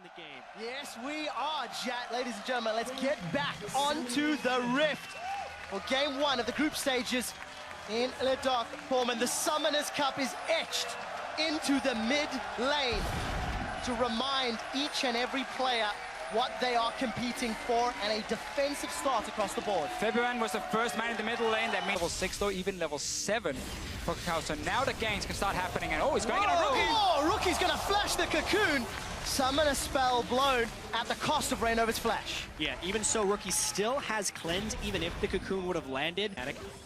in the game. Yes, we are, Jat. Ladies and gentlemen, let's get back onto the Rift. For game one of the group stages in Le Dark Form, and the Summoners Cup is etched into the mid lane to remind each and every player what they are competing for, and a defensive start across the board. February was the first man in the middle lane. That means level 6 though, even level 7 for Kakao. So now the ganks can start happening, and he's going in on Rookie! Oh, Rookie's gonna flash the cocoon. Summon a spell blown at the cost of Reignover's flash. Yeah, even so, Rookie still has cleanse, even if the cocoon would have landed.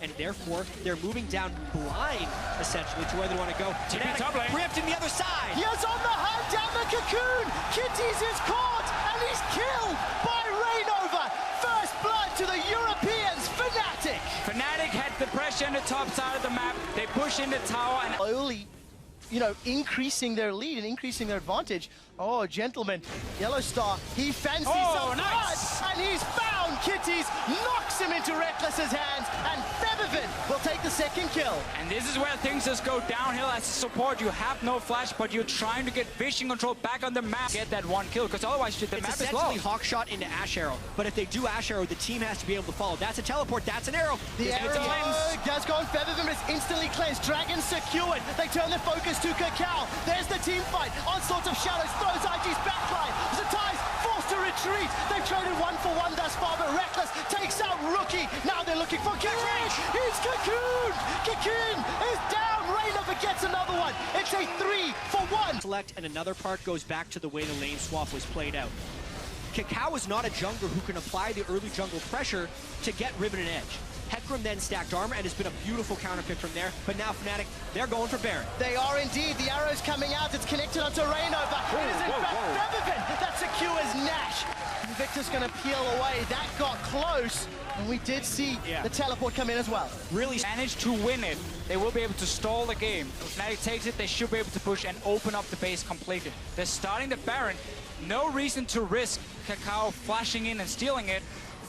And therefore, they're moving down blind, essentially, to where they want to go. TP preempting the other side. He is on the hunt down the cocoon. Kitties is caught, and he's killed by Reignover. First blood to the Europeans, Fnatic. Fnatic had the pressure on the top side of the map. They push in the tower and Slowly, you know, increasing their lead and increasing their advantage. Oh, gentlemen, Yellow Star, he fancies some nice. blood, and he's found Kitties, knocks him into Reckless's hands, and Feathervin will take the second kill. And this is where things just go downhill as a support. You have no flash, but you're trying to get vision control back on the map. Get that one kill, because otherwise the map is lost. It's essentially Hawkshot into Ash Arrow, but if they do Ash Arrow, the team has to be able to follow. That's a teleport, that's an arrow. The arrow does go on Feathervin, but it's instantly cleansed. Dragon secured. They turn their focus to Kakao. There's the team fight. Onslaught of Shadows throws IG's backline. Zatai's forced to retreat. They've traded 1-for-1 thus far, but Reckless takes out Rookie. Now they're looking for Cocoon. He's Cocoon. Cocoon is down. Reignover gets another one. It's a 3-for-1. Select, and another part goes back to the way the lane swap was played out. Kakao is not a jungler who can apply the early jungle pressure to get Riven and Edge. Hecarim then stacked armor, and it's been a beautiful counter pick from there. But now Fnatic, they're going for Baron. They are indeed. The arrow's coming out. It's connected onto Reignover. It is in fact Feathervin that secures Nash. Victor's going to peel away. That got close, and we did see the teleport come in as well. Really managed to win it. They will be able to stall the game. If Fnatic takes it, they should be able to push and open up the base completely. They're starting the Baron. No reason to risk Kakao flashing in and stealing it.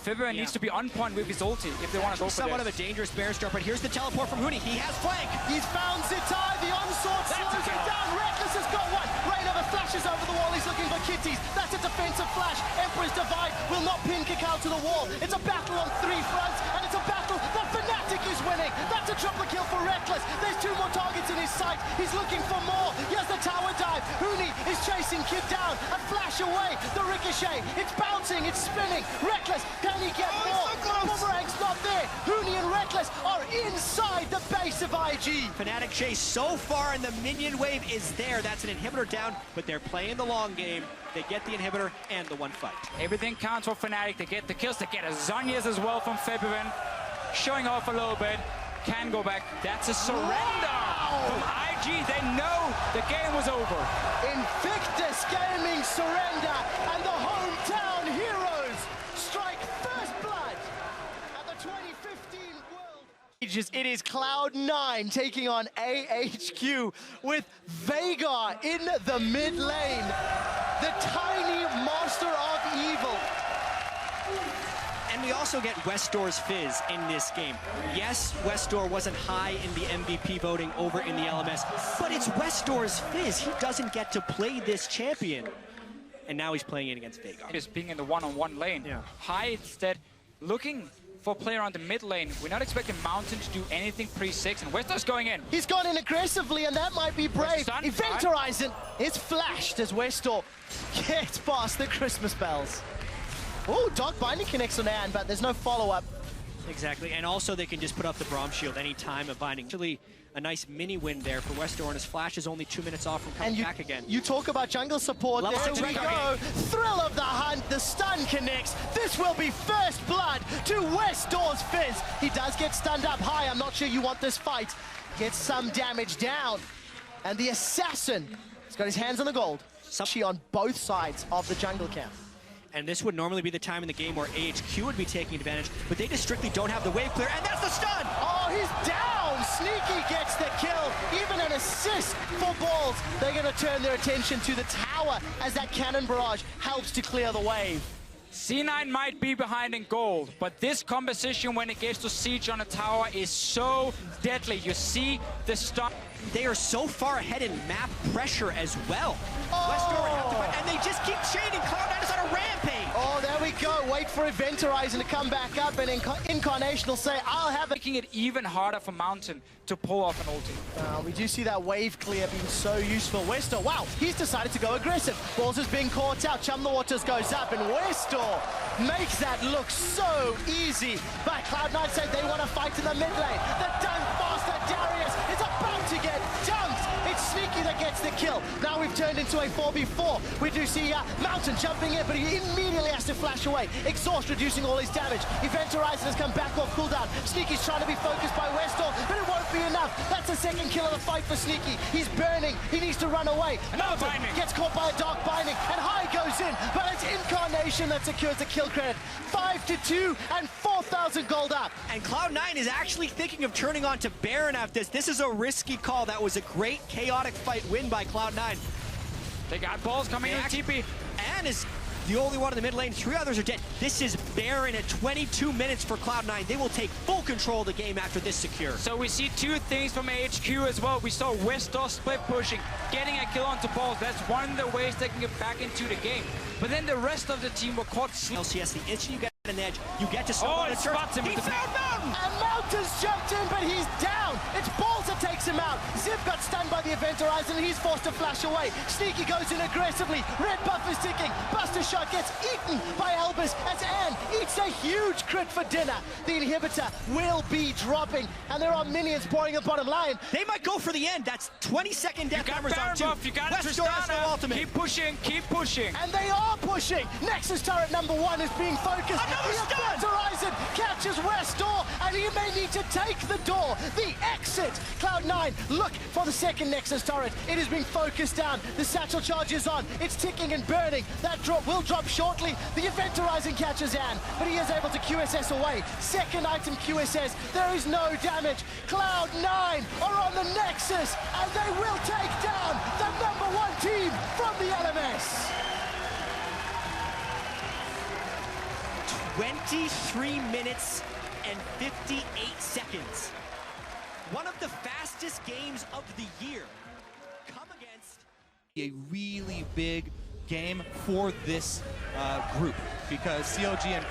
February needs to be on point with his ulti if they want to go for somewhat of a dangerous Baron start, but here's the teleport from Huni. He has flank. He's found Zatai. The onslaught slows him down. Reckless has got one. Reignover flashes over the wall. He's looking for Kitties. That's a defensive flash. Emperor's Divide will not pin Kakao to the wall. It's a battle on 3 fronts, and it's a battle that Fnatic is winning. That's a triple kill for Reckless. There's 2 more targets in his sight. He's looking for more. He has the tower dive. Huni is chasing Kid down. A flash away. The ricochet. It's bouncing. It's spinning. Reckless, can he get more? Boomerang's not there. Huni and Reckless are inside the base of IG. Fnatic chase so far, and the minion wave is there. That's an inhibitor down, but they're playing the long game. They get the inhibitor and the one fight. Everything counts for Fnatic. They get the kills. They get a Zhonya's as well from February. Showing off a little bit. Can go back. That's a surrender from IG. They know the game was over. Invictus Gaming surrender, and the hometown heroes strike first blood at the 2015 World. It is Cloud9 taking on AHQ with Veigar in the mid lane. The tiny master of evil. And we also get Westdoor's Fizz in this game. Yes, Westdoor wasn't high in the MVP voting over in the LMS, but it's Westdoor's Fizz. He doesn't get to play this champion. And now he's playing it against Veigar. Just being in the one-on-one lane. High instead looking for a player on the mid lane. We're not expecting Mountain to do anything pre-6, and Westdoor's going in. He's gone in aggressively, and that might be brave. Event Horizon is flashed as Westdoor gets past the Christmas bells. Oh, Dark Binding connects on Anne, but there's no follow-up. Exactly, and also they can just put up the Braum Shield anytime of Binding. Actually, a nice mini win there for Westdoor, and his flash is only 2 minutes off from coming back again. You talk about jungle support. Level there 6 we go. Thrill of the hunt. The stun connects. This will be first blood to Westdoor's Fizz. He does get stunned up high. I'm not sure you want this fight. Gets some damage down. And the assassin has got his hands on the gold. She on both sides of the jungle camp. And this would normally be the time in the game where AHQ would be taking advantage, but they just strictly don't have the wave clear, and that's the stun! Oh, he's down! Sneaky gets the kill, even an assist for Balls. They're gonna turn their attention to the tower as that cannon barrage helps to clear the wave. C9 might be behind in gold, but this composition when it gets to siege on a tower is so deadly. You see the start. They are so far ahead in map pressure as well. Westdoor would have to fight, and they just keep chaining. Cloud9 is on a rampage. Oh, there we go. Wait for Event Horizon to come back up, and Incarnation will say, I'll have it. Making it even harder for Mountain to pull off an ulti. We do see that wave clear being so useful. Westor, wow, he's decided to go aggressive. Balls is being caught out. Chum the Waters goes up, and Westor makes that look so easy. But Cloud9 said they want to fight in the mid lane. The dunk faster Darius is about to get dunked. It's Sneaky that gets the kill. Now we've turned into a 4v4. We do see Mountain jumping in, but he immediately has to flash away. Exhaust reducing all his damage. Event Horizon has come back off cooldown. Sneaky's trying to be focused by Westor, but it won't be enough. That's the second kill of the fight for Sneaky. He's burning. He needs to run away. Mountain gets caught by a dark binding, and High goes in, but it's Incarnation that secures the kill credit. 5-2 and 4,000 gold up. And Cloud9 is actually thinking of turning on to Baron after this. This is a risky call. That was a great chaotic fight win by Cloud9. They got balls coming in TP. And is the only one in the mid lane. 3 others are dead. This is Baron at 22 minutes for Cloud9. They will take full control of the game after this secure. So we see 2 things from HQ as well. We saw Westor split pushing, getting a kill onto balls. That's one of the ways they can get back into the game. But then the rest of the team were caught LCS, the instant you get an edge, you get to stop. Oh, it spots him. He found Mountain! And Mountain's jumped in, but he's down. It's Balls that takes him out. Zip got stunned by the Event Horizon, and he's forced to flash away. Sneaky goes in aggressively. Red buff is ticking. Buster Shot gets eaten by Elvis as Ann eats a huge crit for dinner. The inhibitor will be dropping, and there are minions pouring the bottom line. They might go for the end. That's 20-second death numbers on 2. You got Westor has no ultimate. Keep pushing, keep pushing. And they are pushing. Nexus turret number 1 is being focused. Another the stun! Event Horizon catches Westor, and he may need to take the door. The exit. Cloud9 look for the second Nexus turret. It is being focused down. The satchel charge is on. It's ticking and burning. That drop will drop shortly. The Event Horizon catches Ann, but he is able to QSS away. Second item QSS. There is no damage. Cloud9 are on the Nexus, and they will take down the number 1 team from the LMS. 23 minutes and 58 seconds. One of the fastest games of the year. Come against a really big game for this group, because CLG and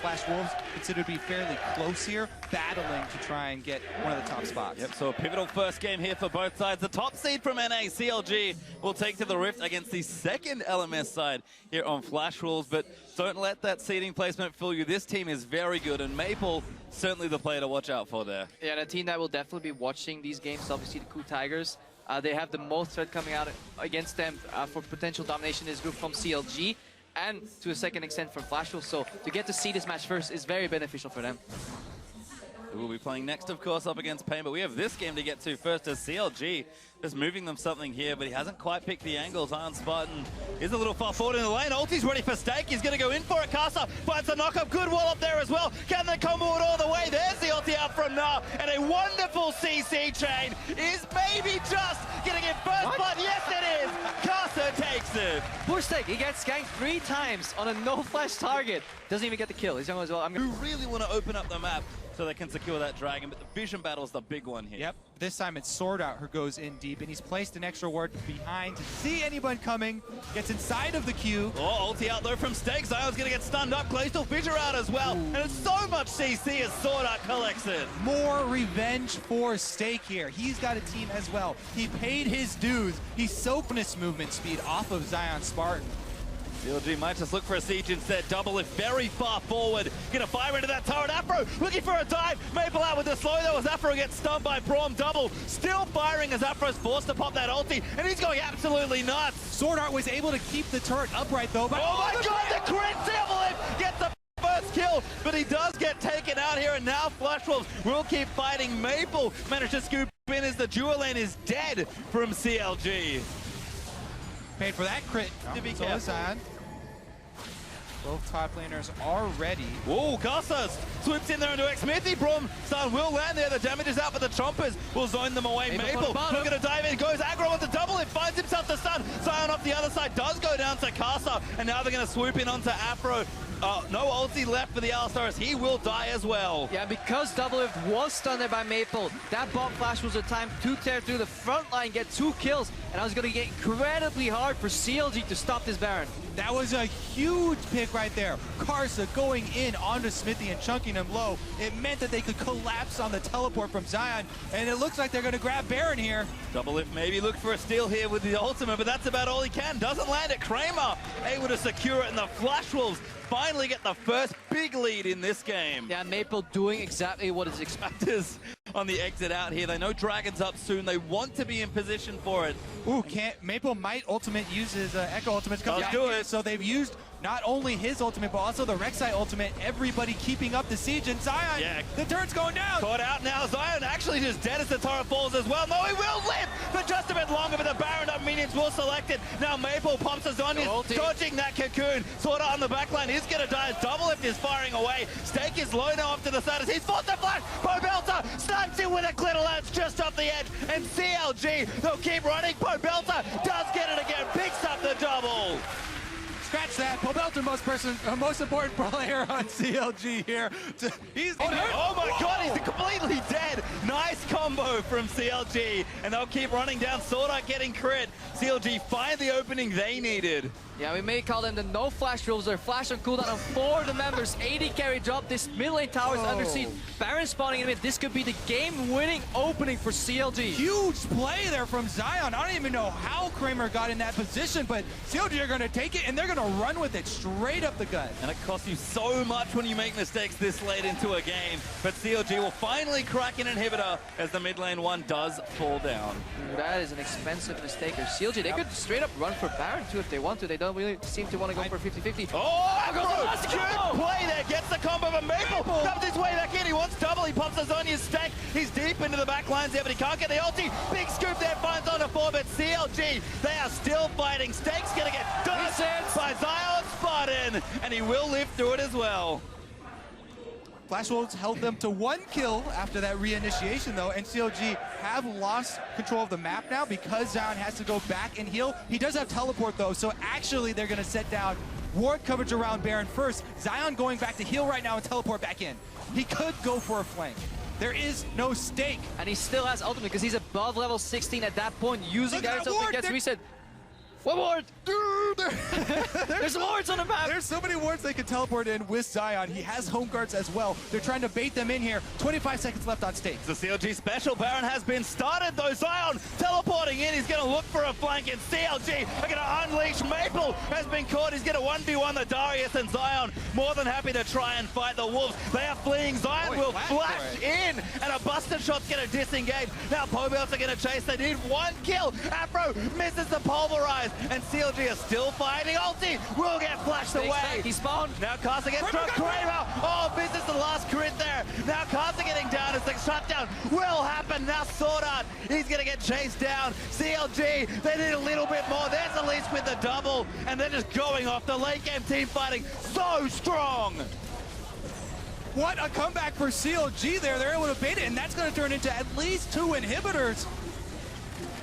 Flash Wolves considered to be fairly close here, battling to try and get one of the top spots. Yep, so a pivotal first game here for both sides. The top seed from NA, CLG, will take to the Rift against the second LMS side here on Flash Wolves, but don't let that seeding placement fool you. This team is very good, and Maple, certainly the player to watch out for there. Yeah, and a team that will definitely be watching these games, obviously the Cool Tigers. They have the most threat coming out against them for potential domination in this group from CLG, and to a second extent from Flash Wolves. So to get to see this match first is very beneficial for them. We'll be playing next, of course, up against Pain, but we have this game to get to first as CLG just moving them something here, but he hasn't quite picked the angles. Iron Spartan is a little far forward in the lane. Ulti's ready for stake. He's going to go in for it. Casa finds the knock-up. Good wall up there as well. Can they combo it all the way? There's the ulti out from Nah, and a wonderful CC chain is maybe just getting it first, but yes, it is. Casa takes it. Push stake, he gets skanked 3 times on a no-flash target. Doesn't even get the kill. He's young as well. Who really want to open up the map so they can secure that dragon, but the vision battle is the big one here. Yep, this time it's Sword Out who goes in deep, and he's placed an extra ward behind to see anyone coming, gets inside of the queue. Oh, ulti out though from Stake. Zion's gonna get stunned up. Glacial Fissure out as well. And it's so much CC as Sword Out collects it. More revenge for Stake here. He's got a team as well. He paid his dues. He soaked his movement speed off of Zion Spartan. CLG might just look for a siege instead. Double it very far forward. Gonna fire into that turret. Afro looking for a dive. Maple out with the slow though as Afro gets stunned by Braum. Double still firing as Afro's forced to pop that ulti, and he's going absolutely nuts. Sword Art was able to keep the turret upright though. But oh my god, the crit Devil gets the first kill, but he does get taken out here, and now Flash Wolves will keep fighting. Maple managed to scoop in as the dual lane is dead from CLG. Paid for that crit. To be so careful. Zion. Both top laners are ready. Oh, Casas swoops in there into X-Smithy. Braum Stun will land there. The damage is out, but the Chompers will zone them away. Maple not going to dive in. Goes aggro on the double. It finds himself the stun. Zion off the other side does go down to Casa, and now they're going to swoop in onto Afro. No ulti left for the Alistar, he will die as well. Yeah, because Doublelift was stunned there by Maple, that bot flash was a time to tear through the front line, get 2 kills, and I was going to get incredibly hard for CLG to stop this Baron. That was a huge pick right there. Karsa going in onto Smithy and chunking him low. It meant that they could collapse on the teleport from Zion, and it looks like they're going to grab Baron here. Doublelift maybe look for a steal here with the ultimate, but that's about all he can. Doesn't land it. Kramer able to secure it, and the Flash Wolves finally get the first big lead in this game. Yeah, Maple doing exactly what is expected. On the exit out here. They know Dragon's up soon. They want to be in position for it. Ooh, Maple might ultimate use his Echo ultimate to come Let's back do in. it. So they've used not only his ultimate, but also the Rek'Sai ultimate. Everybody keeping up the siege, and Zion, Yeah. the turn's going down. Caught out now. Zion actually just dead as the turret falls as well. No, he will live for just a bit longer, but the Baron up minions will select it. Now Maple pumps us on, dodging that cocoon. Sorta on the backline. He's going to die as Doublelift is firing away. Stake is low now off to the side as he's forced to flash. Pobelta snipes him with a glitter lance just off the edge. And CLG, they'll keep running. Pobelta does get it again. Picks up the double. Scratch that. Pobelta, most important player on CLG here. He's Oh my God, he's completely dead. Nice combo from CLG, and they'll keep running down. Sword Art getting crit. CLG find the opening they needed. Yeah, we may call them the no flash rules. They're flash on cooldown on 4 of the members. 80 carry drop. This mid lane tower is under siege. Baron spawning in mid. This could be the game-winning opening for CLG. huge play there from Zion. I don't even know how Kramer got in that position, but CLG are going to take it, and they're going to run with it straight up the gut. And it costs you so much when you make mistakes this late into a game. But CLG will finally crack an inhibitor as the mid lane one does fall down. Ooh, that is an expensive mistake. Or CLG, they could straight up run for Baron too if they want to. They don't really seem to want to go for 50-50. Oh, goes the good play there. Gets the combo, but Maple comes his way back in. He wants double. He pops us on his stack. He's deep into the back lines there, but he can't get the ulti. Big scoop there, finds on a 4, but CLG, they are still fighting. Stake's going to get done by Zion Spartan, and he will live through it as well. Flash Wolves held them to 1 kill after that reinitiation, though, and CLG have lost control of the map now because Zion has to go back and heal. He does have teleport, though, so actually they're going to set down ward coverage around Baron first. Zion going back to heal right now and teleport back in. He could go for a flank. There is no stake. And he still has ultimate because he's above level 16 at that point. Using that ultimate gets reset. What ward? Dude, there's wards on the map. There's so many wards they can teleport in with Zion. He has home guards as well. They're trying to bait them in here. 25 seconds left on stake. The CLG special Baron has been started, though. Zion teleporting in. He's going to look for a flank, and CLG are going to unleash. Maple has been caught. He's going to 1v1 the Darius, and Zion more than happy to try and fight the Wolves. They are fleeing. Zion will flash in, and a buster shot's going to disengage. Now Pobelts are going to chase. They need 1 kill. Afro misses the pulverize. And CLG are still fighting. Ulti will get flashed away. He spawned. Now Karsa gets struck. Kramer. Oh, misses the last crit there. Now Karsa getting down as the shutdown will happen. Now Sword Art, he's going to get chased down. CLG, they need a little bit more. There's at least with the double. And they're just going off. The late game team fighting so strong. What a comeback for CLG there. They're able to bait it, and that's going to turn into at least 2 inhibitors.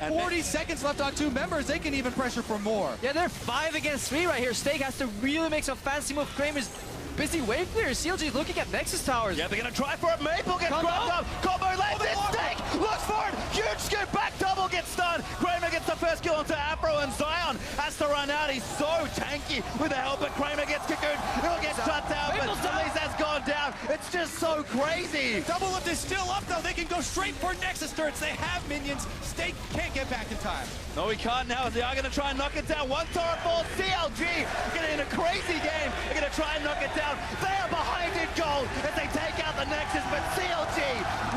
40 seconds left on 2 members. They can even pressure for more. Yeah, they're 5 against 3 right here. Stake has to really make some fancy move. Kramer's busy wave clear. CLG looking at Nexus towers. Yeah, they're going to try for it. Maple gets grabbed up. Combo lands it. Stake looks for it. Huge scoop back. Double gets stunned. Kramer gets the first kill onto Afro, and Zion has to run out. He's so tanky with the help, but Kramer gets cocooned. He'll get shut down, but Elise has gone down. It's just so crazy. Doublelift is still up, though. They can go straight for Nexus turrets. They have minions. Stake can't get back in time. No, he can't now. They are going to try and knock it down. 1 turret falls. CLG getting in a crazy game. They're going to try and knock it down. They are behind in goal as they take out the Nexus, but CLG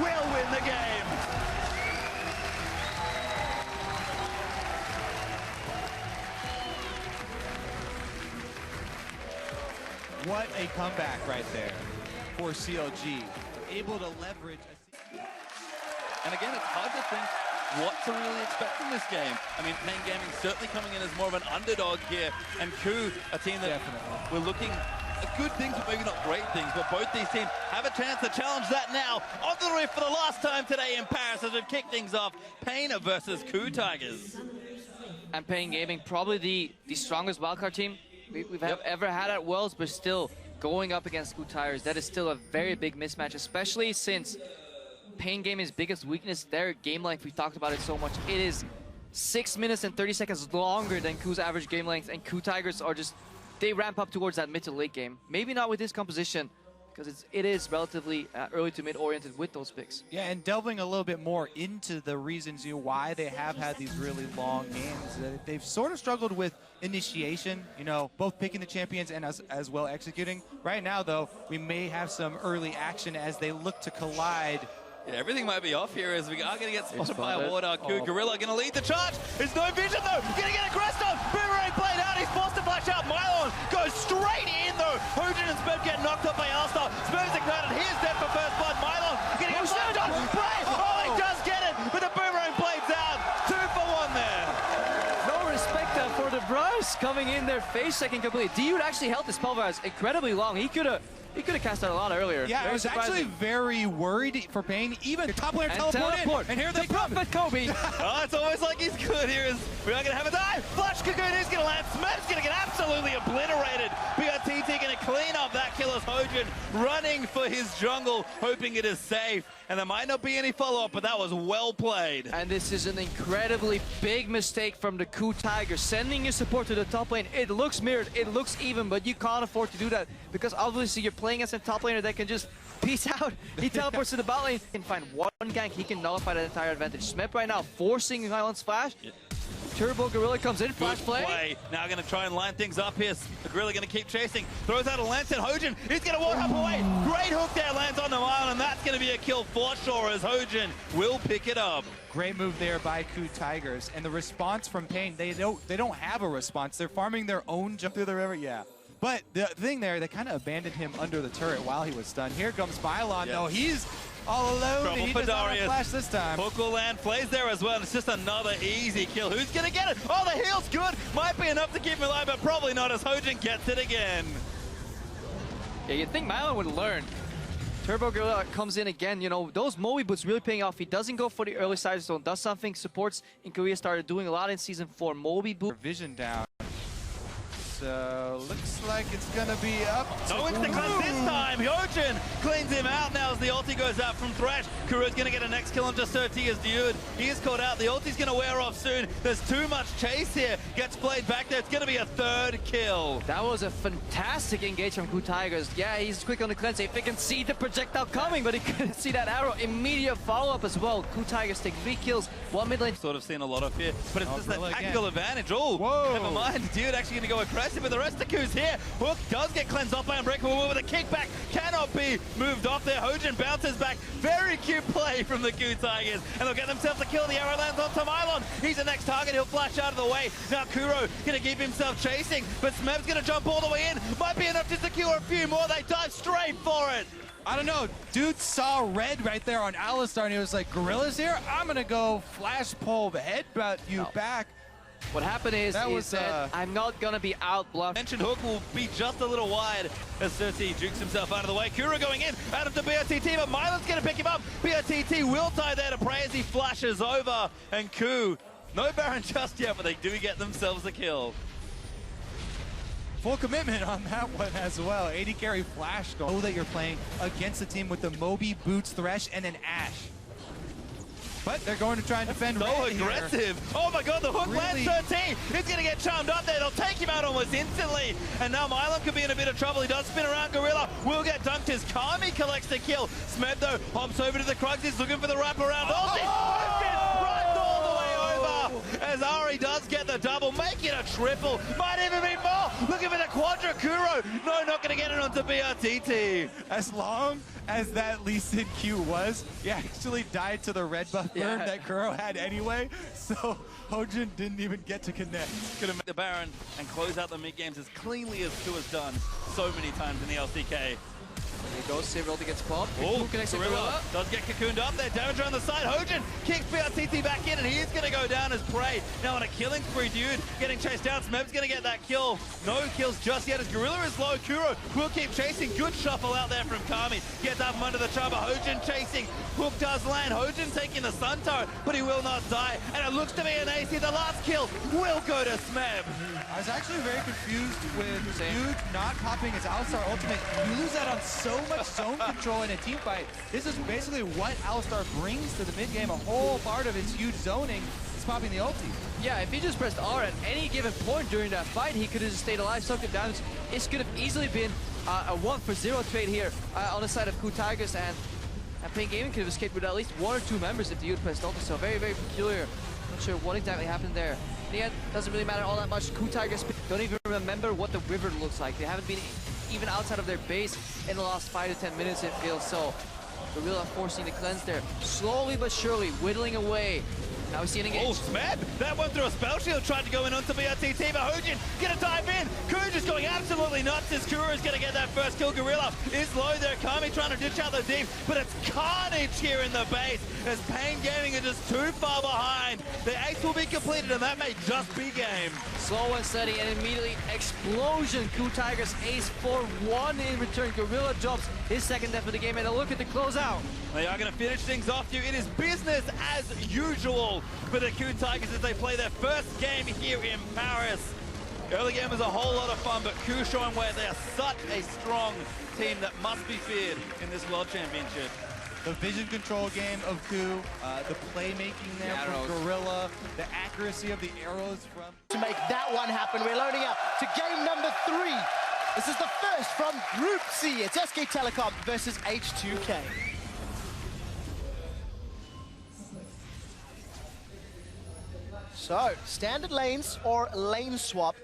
will win the game. What a comeback right there for CLG. Able to leverage. And again, it's hard to think what to really expect from this game. I mean, Pain Gaming certainly coming in as more of an underdog here, and Coup, a team that we're looking at good things, but maybe not great things, but both these teams have a chance to challenge that now. Onto the roof for the last time today in Paris as we've kicked things off. Pain versus Coup Tigers. And Pain Gaming, probably the strongest wildcard team we've ever had at Worlds, but still going up against Good Tigers, that is still a very big mismatch, especially since Pain Gaming's biggest weakness, their game length, we talked about it so much, it is 6 minutes and 30 seconds longer than KOO's average game length, and KOO Tigers are just, they ramp up towards that mid to late game. Maybe not with this composition, because it is relatively early to mid oriented with those picks. Yeah, and delving a little bit more into the reasons why they have had these really long games. They've sort of struggled with initiation, both picking the champions and as well executing. Right now, though, we may have some early action as they look to collide. Yeah, everything might be off here as we are going to get spotted by a ward. KOO Gorilla going to lead the charge. There's no vision though. Going to get aggressed on. Boomerang played out. He's forced to flash out. Mylon goes straight in though. Hojin and Smurf get knocked up by Alstar. Smurf's ignited. He is dead for first blood. Mylon going to get flashed on. Play. Oh, he does get it. But the boomerang blades out. 2 for 1 there. No respect for the Bros coming in there, phase second complete. Dude actually held the spell bars incredibly long. He could have cast out a lot earlier. Yeah, I was actually very worried for Pain. Even the top player teleport in. And here they come. Kobe. Oh, it's almost like he's good here. We are going to have a dive. Flash Cocoon is going to land. Smurf's going to get absolutely obliterated. BRTT going to clean up that kill as Hojin running for his jungle, hoping it is safe. And there might not be any follow-up, but that was well played. And this is an incredibly big mistake from the KOO Tigers. Sending your support to the top lane, it looks mirrored, it looks even, but you can't afford to do that because obviously you're playing as a top laner that can just peace out. He teleports to the bot lane. He can find one gank, he can nullify that entire advantage. Smep right now forcing Highland's flash. Yep. Turbo Gorilla comes in, flash play. Now going to try and line things up here. The Gorilla going to keep chasing. Throws out a lance and Hojin. He's going to walk up away. Great hook there, lands on the mile, and that's going to be a kill for sure as Hojin will pick it up. Great move there by KOO Tigers. And the response from Pain, they don't have a response. They're farming their own jump through the river. Yeah. But the thing there, they kind of abandoned him under the turret while he was stunned. Here comes Bylon. Yes. No, he's all alone. Trouble he for does not Darius. flash this time. Hook will land, plays there as well, and it's just another easy kill. Who's going to get it? Oh, the heal's good. Might be enough to keep him alive, but probably not as Hojin gets it again. Yeah, you'd think Mylon would learn. Turbo Gorilla comes in again. Those Moe boots really paying off. He doesn't go for the early side zone, does something supports in Korea started doing a lot in Season 4. Moe boot. Vision down. So looks like it's gonna be up. No instant cleanse this time. Hojin cleans him out now as the ulti goes out from Thresh. Kuro's gonna get a next kill on just 30 as Dude. He is caught out. The ulti's gonna wear off soon. There's too much chase here. Gets played back there. It's gonna be a 3rd kill. That was a fantastic engage from KOO Tigers. Yeah, he's quick on the cleanse. If he can see the projectile coming, but he couldn't see that arrow. Immediate follow-up as well. KOO Tigers take 3 kills. 1 mid lane. Sort of seen a lot of here, but it's just that really tactical advantage. Oh, whoa. Never mind. Dude actually gonna go aggressive, but the rest of KOO's here. Hook does get cleansed off by Unbreakable with a kickback. Cannot be moved off there. Hojin bounces back. Very cute play from the KOO Tigers. And they'll get themselves a kill. The arrow lands onto Mylon. He's the next target. He'll flash out of the way. Now Kuro gonna keep himself chasing, but Smeb's gonna jump all the way in. Might be enough to secure a few more. They dive straight for it. I don't know. Dude saw red right there on Alistar and he was like, Gorilla's here? I'm gonna go flash pull the head back. What happened is that I'm not gonna be out bluffed. Mentioned Hook will be just a little wide as Cersei jukes himself out of the way. Kuro going in, out of the BRTT, but Mylon's gonna pick him up. BRTT will tie there to pray as he flashes over. And KOO, no Baron just yet, but they do get themselves a kill. Full commitment on that one as well. 80 carry flash goal. Know that you're playing against a team with the Moby, Boots, Thresh, and an Ashe. But they're going to try and defend so aggressive. Here. Oh my god, the hook lands 13. He's going to get charmed up there. They'll take him out almost instantly. And now Mylon could be in a bit of trouble. He does spin around. Gorilla will get dunked as Kami collects the kill. Smeb though hops over to the Krugs. He's looking for the wraparound. Runs all the way over as Ari does get the double. Make it a triple. Might even be more. Looking for the quadra. Kuro. No, not going to get it onto BRTT. As long as that Lee Sin Q was, he actually died to the red buff burn that Kuro had anyway, so Hojin didn't even get to connect. Gonna make the Baron and close out the mid games as cleanly as KOO has done so many times in the LCK. There goes Cyril to get popped. Oh, Connects to Gorilla does get cocooned up there. Damage on the side. Hojin kicks BRTT back in, and he's going to go down as prey. Now on a killing spree, dude, getting chased down. Smeb's going to get that kill. No kills just yet as Gorilla is low. Kuro will keep chasing. Good shuffle out there from Kami. Gets up from under the chamber. Hojin chasing. Hook does land. Hojin taking the Sun Turret, but he will not die. And it looks to be an ace here. The last kill will go to Smeb. I was actually very confused with Dude not popping his Alistar ultimate. You lose that on so much zone control in a team fight. This is basically what Alistar brings to the mid game. A whole part of its huge zoning is popping the ulti. Yeah, if he just pressed R at any given point during that fight, he could have just stayed alive, soaked it down. It could have easily been a 1-for-0 trade here on the side of Cool Tigers, and Pain Gaming could have escaped with at least 1 or 2 members if the Dude pressed ulti. So very, very peculiar. Not sure what exactly happened there. In the end, doesn't really matter all that much. Cool Tigers don't even remember what the river looks like. They haven't been even outside of their base in the last 5 to 10 minutes, it feels. So Gorilla forcing the cleanse there, slowly but surely whittling away. Now we see an engage. Oh, Smeb! That one through a spell shield, tried to go in onto BRTT, but Hojin gonna dive in. Kuj is going absolutely nuts as Kuro is gonna get that first kill. Gorilla is low there. Kami trying to ditch out the deep, but it's carnage here in the base as Pain Gaming are just too far behind. The ace will be completed, and that may just be game. Slow and steady, and immediately explosion. Cool Tigers ace for 1 in return. Gorilla drops his second death of the game, and a look at the closeout. They are going to finish things off here. It is business as usual for the Coon Tigers as they play their first game here in Paris. Early game was a whole lot of fun, but Coup showing where they are such a strong team that must be feared in this World Championship. The vision control game of Coup, the playmaking there from Gorilla, the accuracy of the arrows from... To make that one happen, we're loading up to game number 3. This is the first from Group C. It's SK Telecom versus H2K. So, standard lanes or lane swap.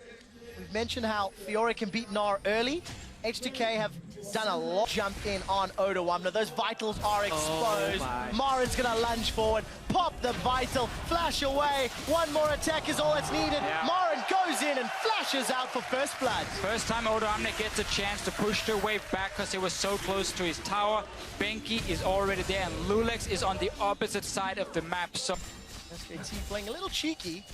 We've mentioned how Fiora can beat Gnar early. H2K have done a lot jump in on Odoamna. Those vitals are exposed. Marin's gonna lunge forward, pop the vital, flash away. One more attack is all that's needed. Yeah. Marin goes in and flashes out for first blood. First time Odoamna gets a chance to push their wave back because he was so close to his tower. Benki is already there, and Lulex is on the opposite side of the map. So SKT playing a little cheeky.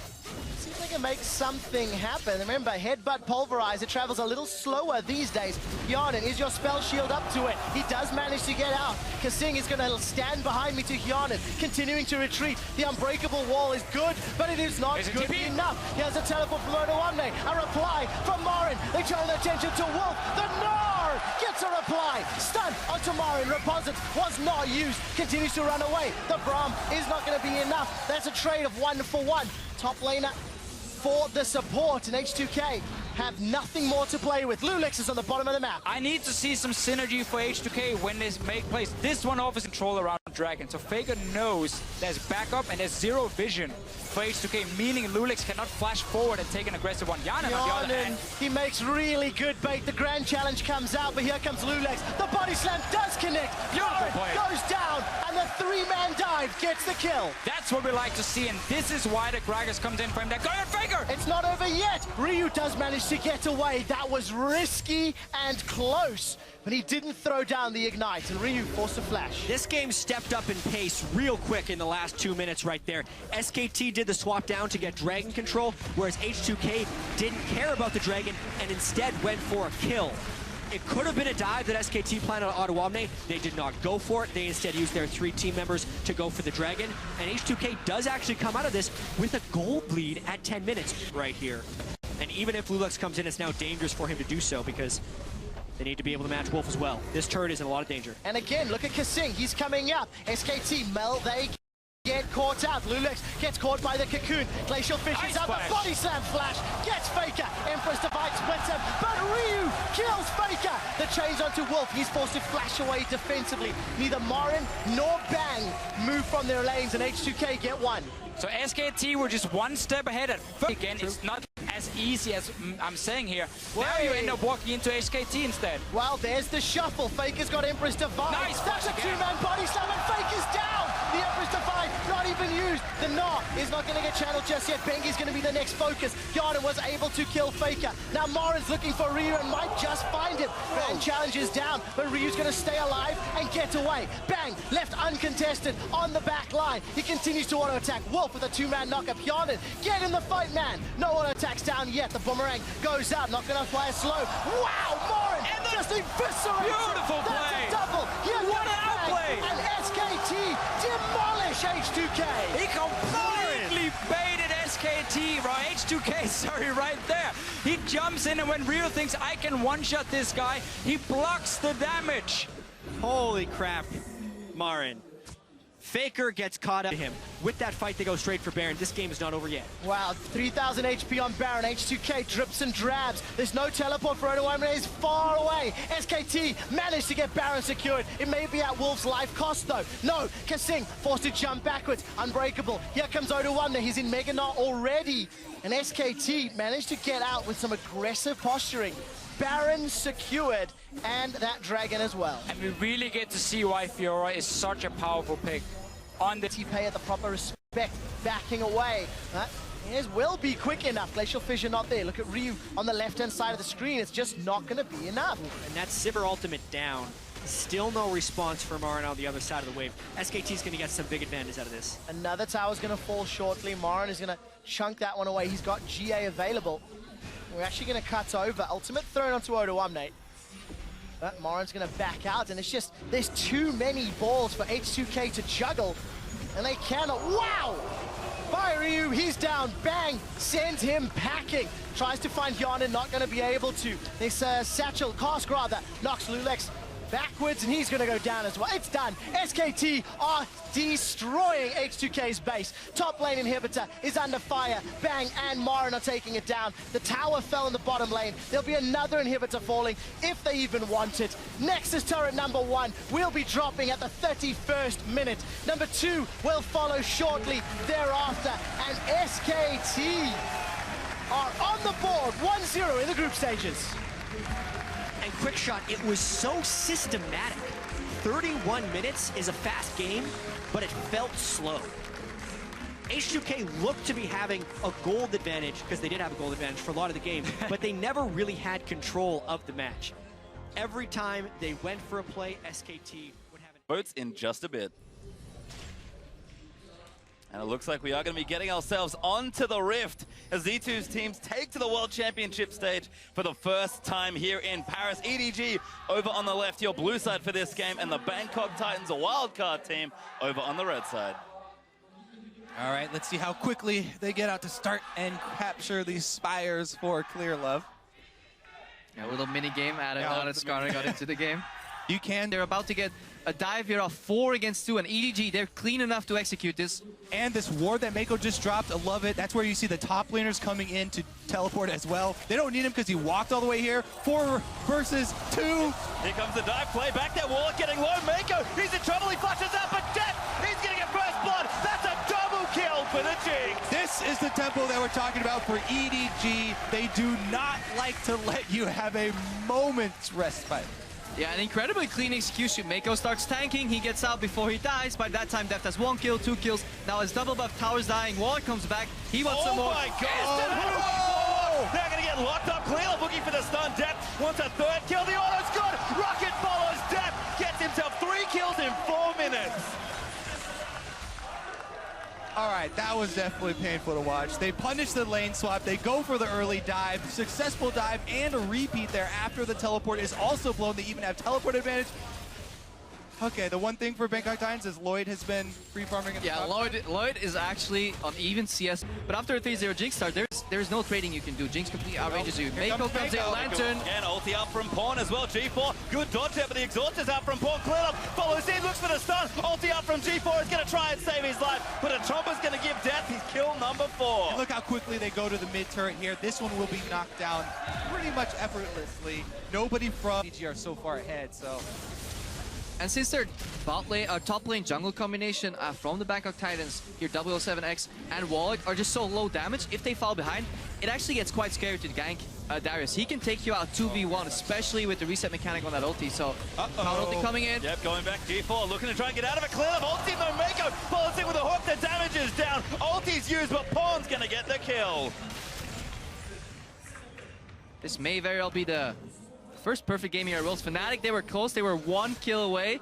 See if they can make something happen. Remember, Headbutt Pulverize, it travels a little slower these days. Hyanin, is your spell shield up to it? He does manage to get out. Kasing is going to stand behind me to Hyanin, continuing to retreat. The unbreakable wall is good, but it is not good enough. He has a teleport from Odoamne, a reply from Marin. They turn their attention to Wolf. The Gnar gets a reply. Stun onto Marin. Reposit was not used. Continues to run away. The Braum is not going to be enough. That's a trade of 1-for-1. Top laner for the support, and H2K have nothing more to play with. Lulex is on the bottom of the map. I need to see some synergy for H2K when they make plays. This one offers control around Dragon, so Faker knows there's backup and there's zero vision for H2K, meaning Lulex cannot flash forward and take an aggressive one. Hyanin on the other hand. He makes really good bait. The grand challenge comes out, but here comes Lulex. The body slam does connect. Marin goes down, and the 3-man dive gets the kill. That's what we like to see, and this is why the Gragas comes in for him. They're going at Faker! It's not over yet. Ryu does manage to get away. That was risky and close, but he didn't throw down the ignite, and Ryu forced a flash. This game stepped up in pace real quick in the last 2 minutes right there. SKT did the swap down to get Dragon control, whereas H2K didn't care about the Dragon and instead went for a kill. It could have been a dive that SKT planned on Odoamne. They did not go for it. They instead used their 3 team members to go for the Dragon. And H2K does actually come out of this with a gold lead at 10 minutes right here. And even if Lulex comes in, it's now dangerous for him to do so because they need to be able to match Wolf as well. This turret is in a lot of danger. And again, look at Kasing. He's coming up. SKT, they get caught out. Lulex gets caught by the cocoon. Glacial fishes out. The body slam flash gets Faker. Empress Divide splits him, but Ryu kills Faker. The chains onto Wolf. He's forced to flash away defensively. Neither Marin nor Bang move from their lanes, and H2K get one. So SKT were just one step ahead at first. Again, it's not as easy as I'm saying here. Now you end up walking into SKT instead. Well, there's the shuffle. Faker's got Empress Divide. Nice That's a 2-man body slam, and Faker's down. The Emperor's Divide, not even used. The Gnaw is not going to get channeled just yet. Bengi's going to be the next focus. Yarden was able to kill Faker. Now Morin's looking for Ryu and might just find him. Bang challenges down, but Ryu's going to stay alive and get away. Bang, left uncontested on the back line. He continues to auto-attack. Wolf with a two-man knockup. Yarden, get in the fight, man. No auto-attacks down yet. The boomerang goes out, not going to fly slow. Wow, Morin just eviscerates. Beautiful play. That's a double. What an outplay. And SKT demolish H2K. He completely baited SKT, right? H2K, sorry, right there. He jumps in, and when Ryu thinks I can one-shot this guy, he blocks the damage. Holy crap, Marin. Faker gets caught up to him. With that fight, they go straight for Baron. This game is not over yet. Wow, 3,000 HP on Baron. H2K drips and drabs. There's no teleport for Odoamne. He's far away. SKT managed to get Baron secured. It may be at Wolf's life cost, though. No, Kasing forced to jump backwards. Unbreakable. Here comes Odoamne. He's in Mega Gnaw already. And SKT managed to get out with some aggressive posturing. Baron secured, and that Dragon as well. And we really get to see why Fiora is such a powerful pick. On the T-Pay at the proper respect, backing away. His will be quick enough. Glacial Fissure not there. Look at Ryu on the left-hand side of the screen. It's just not going to be enough. And that Sivir ultimate down. Still no response from Marin on the other side of the wave. SKT's going to get some big advantage out of this. Another tower's going to fall shortly. Marin is going to chunk that one away. He's got GA available. We're actually going to cut over. Ultimate thrown onto Odoamne. But Marin's going to back out, and it's just, there's too many balls for H2K to juggle, and they cannot. Wow! By Ryu, he's down. Bang! Sends him packing. Tries to find Yarden, not going to be able to. This Satchel, Cask rather, knocks Lulex backwards, and he's going to go down as well. It's done. SKT are destroying H2K's base. Top lane inhibitor is under fire. Bang and Marin are taking it down. The tower fell in the bottom lane. There'll be another inhibitor falling if they even want it. Nexus turret number 1 will be dropping at the 31st minute. Number 2 will follow shortly thereafter. And SKT are on the board 1-0 in the group stages. And quick shot, it was so systematic. 31 minutes is a fast game, but it felt slow. H2K looked to be having a gold advantage, because they did have a gold advantage for a lot of the game, but they never really had control of the match. Every time they went for a play, SKT would have it. Votes in just a bit. And it looks like we are going to be getting ourselves onto the Rift as Z2's teams take to the World Championship stage for the first time here in Paris. EDG over on the left, your blue side for this game, and the Bangkok Titans, a wildcard team, over on the red side. All right, let's see how quickly they get out to start and capture these spires for Clear Love. A little mini game. Adam Skarner got into the game. You can. They're about to get a dive here of 4 against 2, and EDG, they're clean enough to execute this. And this ward that Mako just dropped, I love it. That's where you see the top laners coming in to teleport as well. They don't need him because he walked all the way here. 4 versus 2. Here comes the dive play. Back there, Warlock getting low. Mako, he's in trouble. He flashes out, but Death, he's going to get first blood. That's a double kill for the Jinx. This is the tempo that we're talking about for EDG. They do not like to let you have a moment's respite. Yeah, an incredibly clean execution. Mako starts tanking, he gets out before he dies. By that time, Deft has 1 kill, 2 kills. Now his double buff tower's dying. Warlock comes back, he wants some more. Oh my god! They're gonna get locked up. Clear looking for the stun. Deft wants a 3rd kill. The auto's good. Rocket follows Deft. Gets himself 3 kills in 4 minutes. All right, that was definitely painful to watch. They punish the lane swap. They go for the early dive, successful dive, and a repeat there after the teleport is also blown. They even have teleport advantage. Okay, the one thing for Bangkok Titans is Lloyd has been free farming. Yeah, Lloyd is actually on even CS, but after a 3-0 Jinx start, there's no trading you can do. Jinx completely outrages you. Mako comes in, Lantern. And ulti up from Pawn as well. G4, good dodge there, but the exhaust is out from Pawn. Clear up, follows in, looks for the stun. Ulti up from G4 is going to try and save his life, but a Chomper's going to give Death his kill number 4. And look how quickly they go to the mid turret here. This one will be knocked down pretty much effortlessly. Nobody from EG are so far ahead, so And since their top lane jungle combination from the Bangkok Titans, here 007X and Wallach are just so low damage, if they fall behind, it actually gets quite scary to gank Darius. He can take you out 2v1, especially with the reset mechanic on that ulti. So, ulti coming in. Yep, going back G4, looking to try and get out of it. Clear up, ulti, no Mako follows in with a hook, the damage is down. Ulti's used, but Pawn's gonna get the kill. This may very well be the first perfect game here at Worlds. Fnatic, they were close. They were 1 kill away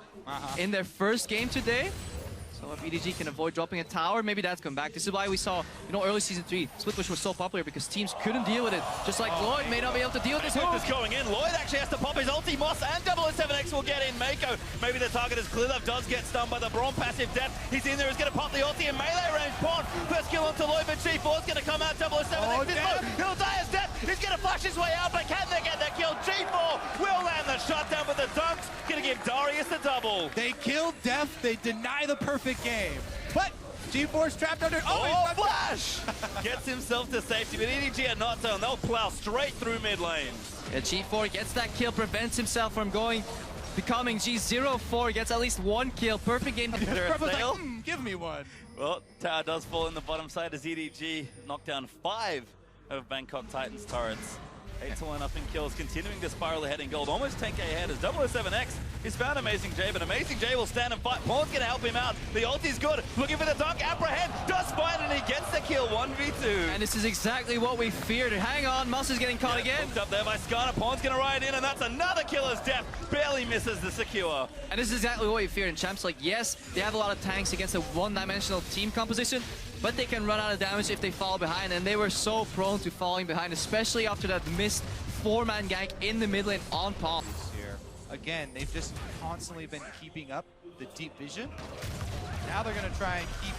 in their first game today. So if EDG can avoid dropping a tower, maybe that's come back. This is why we saw, early Season 3, split push was so popular because teams couldn't deal with it. Just like Lloyd may not be able to deal with this Hook move. is going in. Lloyd actually has to pop his ulti. Moss and 007X will get in. Mako, maybe the target is clear. Does get stunned by the Braum passive death. He's in there. He's going to pop the ulti in melee range. Pawn, first kill onto Lloyd, but G4's going to come out. 007X is low. He'll die as death. He's going to flash his way out, but can they get that kill? G4 will land the shutdown with the dunks. Going to give Darius the double. They killed Def. They deny the perfect game. But G4's trapped under. Oh, flash! Gets himself to safety, but EDG are not done. They'll plow straight through mid lane. Yeah, G4 gets that kill, prevents himself from becoming G04, gets at least 1 kill. Perfect game. Like, give me one. Well, tower does fall in the bottom side as EDG knocked down 5 of Bangkok Titans turrets. 8 to 1 up in kills, continuing to spiral ahead in gold. Almost 10k ahead as 007X is found Amazing J, but Amazing J will stand and fight. Pawn's going to help him out. The ulti's good. Looking for the dunk. Apprehend. Does find and he gets the kill. 1v2. And this is exactly what we feared. Hang on. Mus is getting caught again. Hooked up there by Skarner. Pawn's going to ride in, and that's another killer's death. Barely misses the secure. And this is exactly what we feared in Champs. Like, yes, they have a lot of tanks against a one-dimensional team composition, but they can run out of damage if they fall behind, and they were so prone to falling behind, especially after that missed 4-man gank in the mid lane on Pawn. Here. Again, they've just constantly been keeping up the deep vision. Now they're going to try and keep...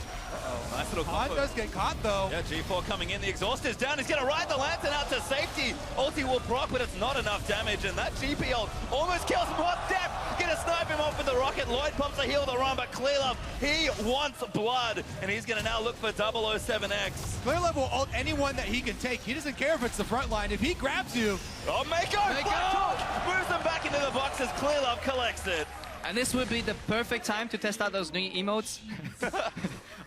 Nice little Pawn combo. does get caught, though. Yeah, G4 coming in. The exhaust is down. He's going to ride the Lantern out to safety. Ulti will proc, but it's not enough damage. And that GP ult almost kills him. What depth? Going to snipe him off with the rocket. Lloyd pumps a heal the run, but Clearlove, he wants blood. And he's going to now look for 007X. Clearlove will ult anyone that he can take. He doesn't care if it's the front line. If he grabs you... Oh, Mako! Moves them back into the box as Clearlove collects it. And this would be the perfect time to test out those new emotes.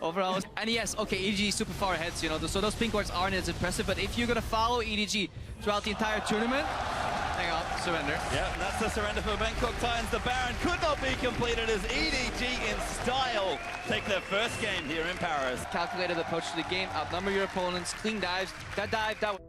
Overall. And yes, okay, EDG is super far ahead, so those pink wards aren't as impressive, but if you're going to follow EDG throughout the entire tournament, hang on, surrender. Yeah, and that's the surrender for Bangkok Titans. The Baron could not be completed as EDG in style take their first game here in Paris. Calculated approach to the game, outnumber your opponents, clean dives, that dive, that